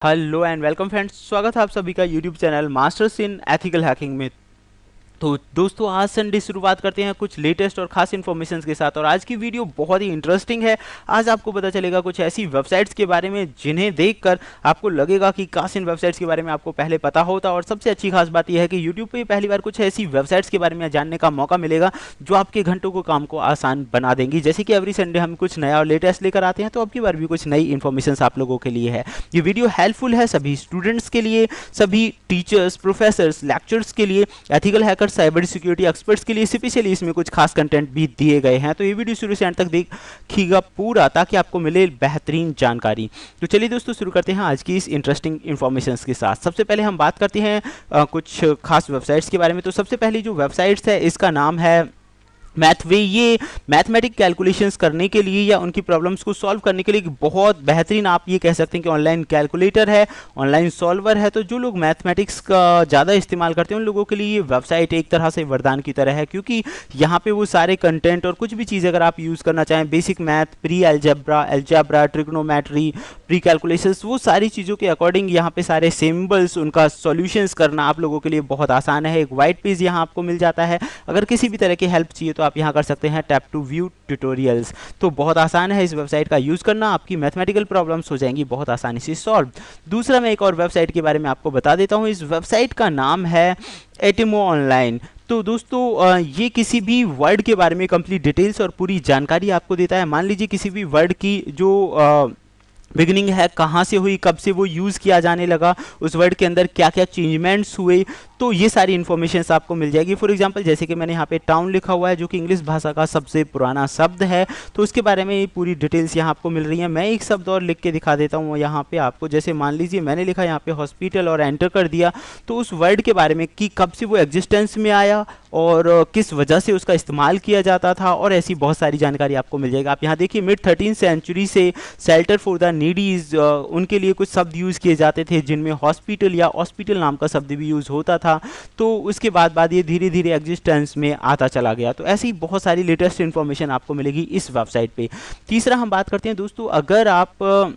Hello and welcome friends, स्वागत है आप सभी का YouTube channel masters in ethical hacking में। तो दोस्तों, आज संडे शुरुआत करते हैं कुछ लेटेस्ट और खास इन्फॉर्मेशन के साथ। और आज की वीडियो बहुत ही इंटरेस्टिंग है। आज आपको पता चलेगा कुछ ऐसी वेबसाइट्स के बारे में जिन्हें देखकर आपको लगेगा कि काश इन वेबसाइट्स के बारे में आपको पहले पता होता। और सबसे अच्छी खास बात यह है कि यूट्यूब पे पहली बार कुछ ऐसी वेबसाइट्स के बारे में जानने का मौका मिलेगा जो आपके घंटों को काम को आसान बना देंगी। जैसे कि एवरी संडे हम कुछ नया और लेटेस्ट लेकर आते हैं, तो अब की बार भी कुछ नई इन्फॉर्मेशन आप लोगों के लिए है। ये वीडियो हेल्पफुल है सभी स्टूडेंट्स के लिए, सभी टीचर्स, प्रोफेसर्स, लेक्चर्स के लिए, ethical hacker, cyber security experts के लिए स्पेशली इसमें कुछ खास कंटेंट भी दिए गए हैं। तो ये वीडियो शुरू से अंत तक देखिएगा पूरा, ताकि आपको मिले बेहतरीन जानकारी। तो चलिए दोस्तों, शुरू करते हैं आज की इस इंटरेस्टिंग इन्फॉर्मेशन के साथ। सबसे पहले हम बात करते हैं कुछ खास वेबसाइट्स के बारे में। तो सबसे पहली जो वेबसाइट्स है, इसका नाम है मैथवे। ये मैथमेटिक कैलकुलेशंस करने के लिए या उनकी प्रॉब्लम्स को सॉल्व करने के लिए एक बहुत बेहतरीन, आप ये कह सकते हैं कि ऑनलाइन कैलकुलेटर है, ऑनलाइन सॉल्वर है। तो जो लोग मैथमेटिक्स का ज़्यादा इस्तेमाल करते हैं उन लोगों के लिए ये वेबसाइट एक तरह से वरदान की तरह है, क्योंकि यहाँ पे वो सारे कंटेंट और कुछ भी चीज़ अगर आप यूज़ करना चाहें, basic math, pre algebra, algebra, trigonometry, pre calculations, वो सारी चीज़ों के अकॉर्डिंग यहाँ पे सारे सिंबल्स, उनका सॉल्यूशंस करना आप लोगों के लिए बहुत आसान है। एक वाइट पेज यहाँ आपको मिल जाता है। अगर किसी भी तरह की हेल्प चाहिए तो आप यहाँ कर सकते हैं टैप टू व्यू ट्यूटोरियल्स। तो बहुत आसान है इस वेबसाइट का यूज़ करना, आपकी मैथमेटिकल प्रॉब्लम्स हो जाएंगी बहुत आसानी से सॉल्व। दूसरा, मैं एक और वेबसाइट के बारे में आपको बता देता हूँ। इस वेबसाइट का नाम है एटिमो ऑनलाइन। तो दोस्तों, ये किसी भी वर्ड के बारे में कंप्लीट डिटेल्स और पूरी जानकारी आपको देता है। मान लीजिए किसी भी वर्ड की जो बिगिनिंग है, कहाँ से हुई, कब से वो यूज़ किया जाने लगा, उस वर्ड के अंदर क्या क्या चेंजमेंट्स हुए, तो ये सारी इन्फॉर्मेशन आपको मिल जाएगी। फॉर एग्जांपल, जैसे कि मैंने यहाँ पे टाउन लिखा हुआ है, जो कि इंग्लिश भाषा का सबसे पुराना शब्द है, तो उसके बारे में पूरी डिटेल्स यहाँ आपको मिल रही हैं। मैं एक शब्द और लिख के दिखा देता हूँ यहाँ पे आपको। जैसे मान लीजिए मैंने लिखा यहाँ पे हॉस्पिटल और एंटर कर दिया, तो उस वर्ड के बारे में कि कब से वो एग्जिस्टेंस में आया और किस वजह से उसका इस्तेमाल किया जाता था, और ऐसी बहुत सारी जानकारी आपको मिल जाएगा। आप यहाँ देखिए, मिड 13th सेंचुरी से शेल्टर फॉर द नीडीज, उनके लिए कुछ शब्द यूज़ किए जाते थे, जिनमें हॉस्पिटल या हॉस्पिटल नाम का शब्द भी यूज़ होता था। तो उसके बाद ये धीरे धीरे एग्जिस्टेंस में आता चला गया। तो ऐसी बहुत सारी लेटेस्ट इन्फॉर्मेशन आपको मिलेगी इस वेबसाइट पे। तीसरा, हम बात करते हैं दोस्तों, अगर आप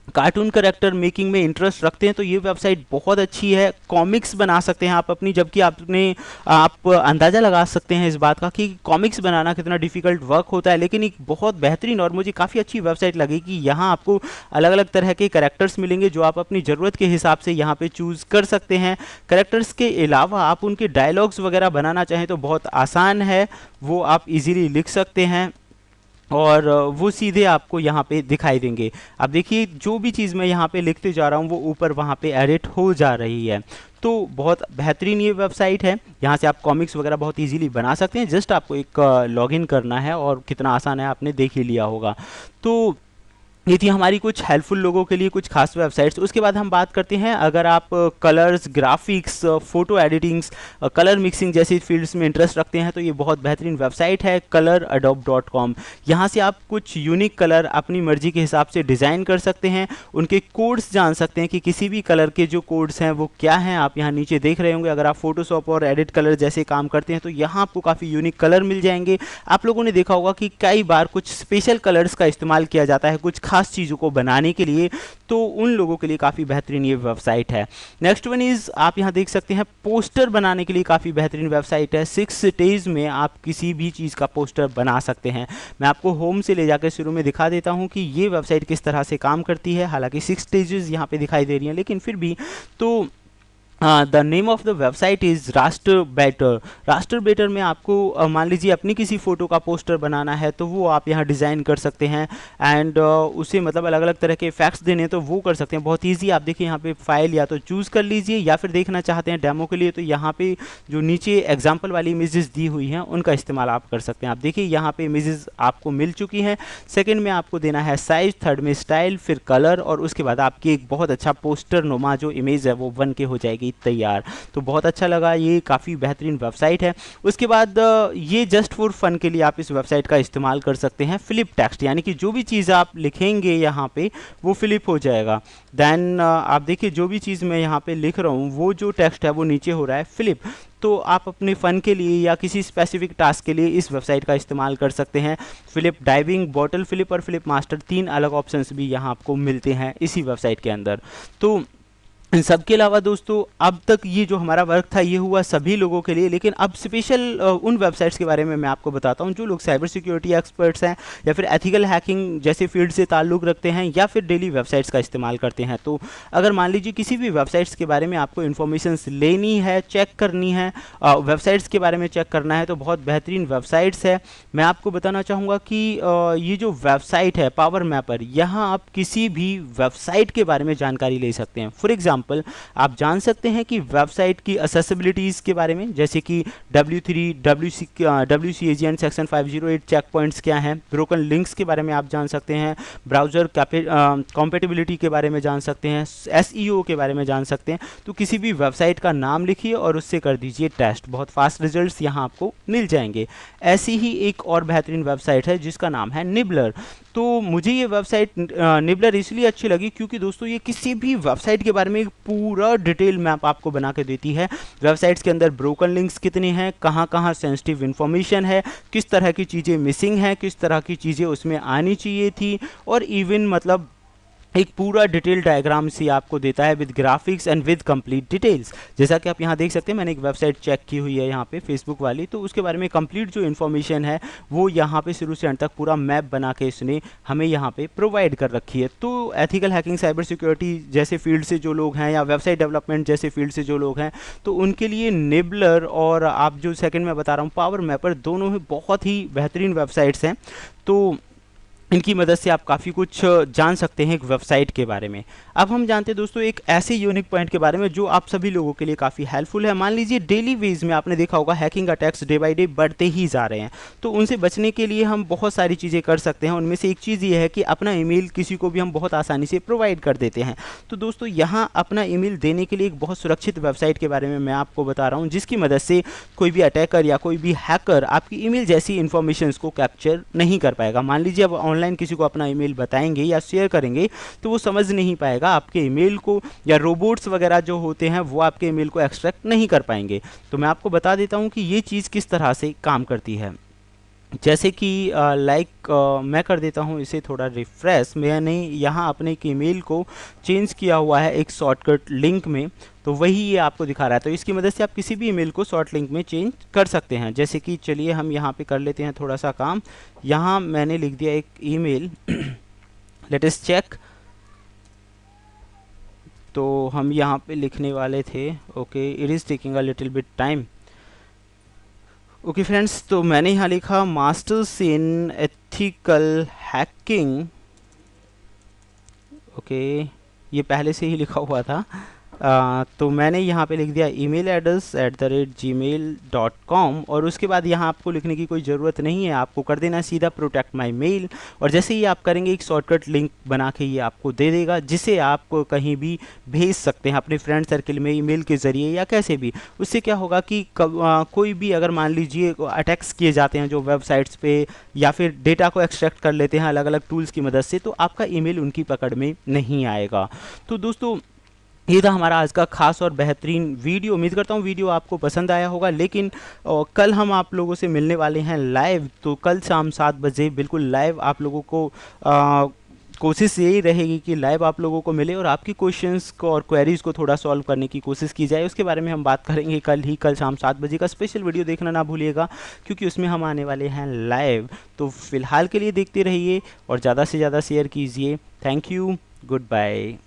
कार्टून करेक्टर मेकिंग में इंटरेस्ट रखते हैं तो ये वेबसाइट बहुत अच्छी है। कॉमिक्स बना सकते हैं आप अपनी, जबकि आप अंदाज़ा लगा सकते हैं इस बात का कि कॉमिक्स बनाना कितना डिफ़िकल्ट वर्क होता है। लेकिन एक बहुत बेहतरीन और मुझे काफ़ी अच्छी वेबसाइट लगी कि यहाँ आपको अलग अलग तरह के करेक्टर्स मिलेंगे जो आप अपनी ज़रूरत के हिसाब से यहाँ पे चूज़ कर सकते हैं। करेक्टर्स के अलावा आप उनके डायलॉग्स वगैरह बनाना चाहें तो बहुत आसान है, वो आप इजीली लिख सकते हैं और वो सीधे आपको यहाँ पे दिखाई देंगे। अब देखिए, जो भी चीज़ मैं यहाँ पे लिखते जा रहा हूँ वो ऊपर वहाँ पे एडिट हो जा रही है। तो बहुत बेहतरीन ये वेबसाइट है। यहाँ से आप कॉमिक्स वगैरह बहुत इजीली बना सकते हैं। जस्ट आपको एक लॉगिन करना है और कितना आसान है आपने देख ही लिया होगा। तो ये थी हमारी कुछ हेल्पफुल लोगों के लिए कुछ खास वेबसाइट्स। उसके बाद हम बात करते हैं, अगर आप colours, graphics, photo editings, colour mixing जैसी फील्ड्स में इंटरेस्ट रखते हैं तो ये बहुत बेहतरीन वेबसाइट है color-adobe.com। यहाँ से आप कुछ यूनिक कलर अपनी मर्जी के हिसाब से डिज़ाइन कर सकते हैं, उनके कोड्स जान सकते हैं कि किसी भी कलर के जो कोड्स हैं वो क्या हैं। आप यहाँ नीचे देख रहे होंगे, अगर आप फोटोशॉप और एडिट कलर जैसे काम करते हैं तो यहाँ आपको काफ़ी यूनिक कलर मिल जाएंगे। आप लोगों ने देखा होगा कि कई बार कुछ स्पेशल कलर्स का इस्तेमाल किया जाता है कुछ खास चीज़ों को बनाने के लिए, तो उन लोगों के लिए काफ़ी बेहतरीन ये वेबसाइट है। नेक्स्ट वन इज़, आप यहाँ देख सकते हैं, पोस्टर बनाने के लिए काफ़ी बेहतरीन वेबसाइट है। 6 सिटीज़ में आप किसी भी चीज़ का पोस्टर बना सकते हैं। मैं आपको होम से ले जाकर शुरू में दिखा देता हूँ कि ये वेबसाइट किस तरह से काम करती है। हालांकि 6 स्टेजेस यहाँ पे दिखाई दे रही हैं, लेकिन फिर भी तो the name of the website is raster better. Raster better में आपको मान लीजिए अपनी किसी फ़ोटो का पोस्टर बनाना है तो वो आप यहाँ डिज़ाइन कर सकते हैं एंड उसे मतलब अलग अलग तरह के इफेक्ट्स देने हैं तो वो कर सकते हैं। बहुत इजी, आप देखिए यहाँ पे फाइल या तो चूज़ कर लीजिए, या फिर देखना चाहते हैं डेमो के लिए तो यहाँ पे जो नीचे एग्जाम्पल वाली इमेजेस दी हुई हैं उनका इस्तेमाल आप कर सकते हैं। आप देखिए यहाँ पे इमेजेस आपको मिल चुकी हैं। सेकेंड में आपको देना है साइज, थर्ड में स्टाइल, फिर कलर, और उसके बाद आपकी एक बहुत अच्छा पोस्टर नुमा जो इमेज है वो बन के हो जाएगी। जाएगी तैयार। तो बहुत अच्छा लगा, ये काफ़ी बेहतरीन वेबसाइट है। उसके बाद ये जस्ट फॉर फन के लिए आप इस वेबसाइट का इस्तेमाल कर सकते हैं फ्लिप टेक्स्ट, यानी कि जो भी चीज़ आप लिखेंगे यहाँ पे वो फ्लिप हो जाएगा। देन आप देखिए जो भी चीज़ मैं यहाँ पे लिख रहा हूँ वो जो टेक्स्ट है वो नीचे हो रहा है फ्लिप। तो आप अपने फ़न के लिए या किसी स्पेसिफिक टास्क के लिए इस वेबसाइट का इस्तेमाल कर सकते हैं। फ्लिप डाइविंग, बॉटल फ्लिप और फ्लिप मास्टर 3 अलग ऑप्शंस भी यहाँ आपको मिलते हैं इसी वेबसाइट के अंदर। तो इन सब के अलावा दोस्तों अब तक ये जो हमारा वर्क था ये हुआ सभी लोगों के लिए, लेकिन अब स्पेशल उन वेबसाइट्स के बारे में मैं आपको बताता हूँ जो लोग साइबर सिक्योरिटी एक्सपर्ट्स हैं या फिर एथिकल हैकिंग जैसे फील्ड से ताल्लुक़ रखते हैं या फिर डेली वेबसाइट्स का इस्तेमाल करते हैं। तो अगर मान लीजिए किसी भी वेबसाइट्स के बारे में आपको इन्फॉर्मेशन लेनी है, चेक करनी है, वेबसाइट्स के बारे में चेक करना है, तो बहुत बेहतरीन वेबसाइट्स है। मैं आपको बताना चाहूँगा कि ये जो वेबसाइट है पावर मैपर, यहाँ आप किसी भी वेबसाइट के बारे में जानकारी ले सकते हैं। फॉर एग्जाम्पल आप जान सकते हैं कि वेबसाइट की असेसिबिलिटीज़ के बारे में, जैसे कि W3 WCAG and section 508 check points क्या हैं, ब्रोकन लिंक्स के बारे में आप जान सकते हैं, ब्राउज़र कॉम्पेटिबिलिटी के बारे में जान सकते हैं, SEO के बारे में जान सकते हैं। तो किसी भी वेबसाइट का नाम लिखिए और उससे कर दीजिए टेस्ट, बहुत फास्ट रिजल्ट्स यहाँ आपको मिल जाएंगे। ऐसी ही एक और बेहतरीन वेबसाइट है जिसका नाम है निबलर। तो मुझे ये वेबसाइट निबलर इसलिए अच्छी लगी क्योंकि दोस्तों ये किसी भी वेबसाइट के बारे में एक पूरा डिटेल मैप आपको बना के देती है। वेबसाइट्स के अंदर ब्रोकन लिंक्स कितने हैं, कहाँ कहाँ सेंसिटिव इन्फॉर्मेशन है, किस तरह की चीज़ें मिसिंग हैं, किस तरह की चीज़ें उसमें आनी चाहिए थी, और इवन मतलब एक पूरा डिटेल डायग्राम से आपको देता है with graphics and with complete details. जैसा कि आप यहाँ देख सकते हैं, मैंने एक वेबसाइट चेक की हुई है यहाँ पे फेसबुक वाली, तो उसके बारे में कंप्लीट जो इन्फॉर्मेशन है वो यहाँ पे शुरू से अंत तक पूरा मैप बना के इसने हमें यहाँ पे प्रोवाइड कर रखी है। तो एथिकल हैकिंग, साइबर सिक्योरिटी जैसे फील्ड से जो लोग हैं या वेबसाइट डेवलपमेंट जैसे फील्ड से जो लोग हैं, तो उनके लिए निबलर और आप जो सेकेंड में बता रहा हूँ पावर मैपर, दोनों ही बहुत ही बेहतरीन वेबसाइट्स हैं। तो इनकी मदद से आप काफ़ी कुछ जान सकते हैं एक वेबसाइट के बारे में। अब हम जानते हैं दोस्तों एक ऐसे यूनिक पॉइंट के बारे में जो आप सभी लोगों के लिए काफ़ी हेल्पफुल है। मान लीजिए डेली बेस में आपने देखा होगा hacking attacks day by day बढ़ते ही जा रहे हैं, तो उनसे बचने के लिए हम बहुत सारी चीज़ें कर सकते हैं। उनमें से एक चीज़ ये है कि अपना ईमेल किसी को भी हम बहुत आसानी से प्रोवाइड कर देते हैं। तो दोस्तों यहाँ अपना ईमेल देने के लिए एक बहुत सुरक्षित वेबसाइट के बारे में मैं आपको बता रहा हूँ, जिसकी मदद से कोई भी अटैकर या कोई भी हैकर आपकी ईमेल जैसी इन्फॉर्मेशन को कैप्चर नहीं कर पाएगा। मान लीजिए अब ऑनलाइन किसी को अपना ईमेल बताएंगे या शेयर करेंगे तो वो समझ नहीं पाएगा आपके ईमेल को, या रोबोट्स वगैरह जो होते हैं वो आपके ईमेल को एक्सट्रैक्ट नहीं कर पाएंगे। तो मैं आपको बता देता हूँ कि ये चीज़ किस तरह से काम करती है। जैसे कि मैं कर देता हूँ इसे थोड़ा रिफ्रेश। मैंने यहाँ अपने एक ईमेल को चेंज किया हुआ है एक शॉर्टकट लिंक में, तो वही ये आपको दिखा रहा है। तो इसकी मदद से आप किसी भी ईमेल को शॉर्ट लिंक में चेंज कर सकते हैं। जैसे कि चलिए हम यहाँ पे कर लेते हैं थोड़ा सा काम। यहाँ मैंने लिख दिया एक ईमेल लेट अस चेक। तो हम यहाँ पे लिखने वाले थे, okay it is taking a little bit time. Okay friends, तो मैंने यहाँ लिखा masters in ethical hacking. Okay ये पहले से ही लिखा हुआ था। तो मैंने यहाँ पे लिख दिया email address @gmail.com, और उसके बाद यहाँ आपको लिखने की कोई ज़रूरत नहीं है, आपको कर देना सीधा प्रोटेक्ट माई मेल। और जैसे ही आप करेंगे एक शॉर्टकट लिंक बना के ये आपको दे देगा, जिसे आप कहीं भी भेज सकते हैं अपने फ्रेंड सर्कल में ईमेल के ज़रिए या कैसे भी। उससे क्या होगा कि कोई भी अगर मान लीजिए अटैक्स किए जाते हैं जो वेबसाइट्स पे, या फिर डेटा को एक्सट्रैक्ट कर लेते हैं अलग अलग टूल्स की मदद से, तो आपका ईमेल उनकी पकड़ में नहीं आएगा। तो दोस्तों ये था हमारा आज का खास और बेहतरीन वीडियो। उम्मीद करता हूँ वीडियो आपको पसंद आया होगा। लेकिन कल हम आप लोगों से मिलने वाले हैं लाइव, तो कल शाम 7 बजे बिल्कुल लाइव आप लोगों को कोशिश यही रहेगी कि लाइव आप लोगों को मिले और आपकी क्वेश्चंस को और क्वेरीज़ को थोड़ा सॉल्व करने की कोशिश की जाए। उसके बारे में हम बात करेंगे कल शाम 7 बजे का स्पेशल वीडियो देखना ना भूलिएगा, क्योंकि उसमें हम आने वाले हैं लाइव। तो फिलहाल के लिए देखते रहिए और ज़्यादा से ज़्यादा शेयर कीजिए। Thank you, good bye.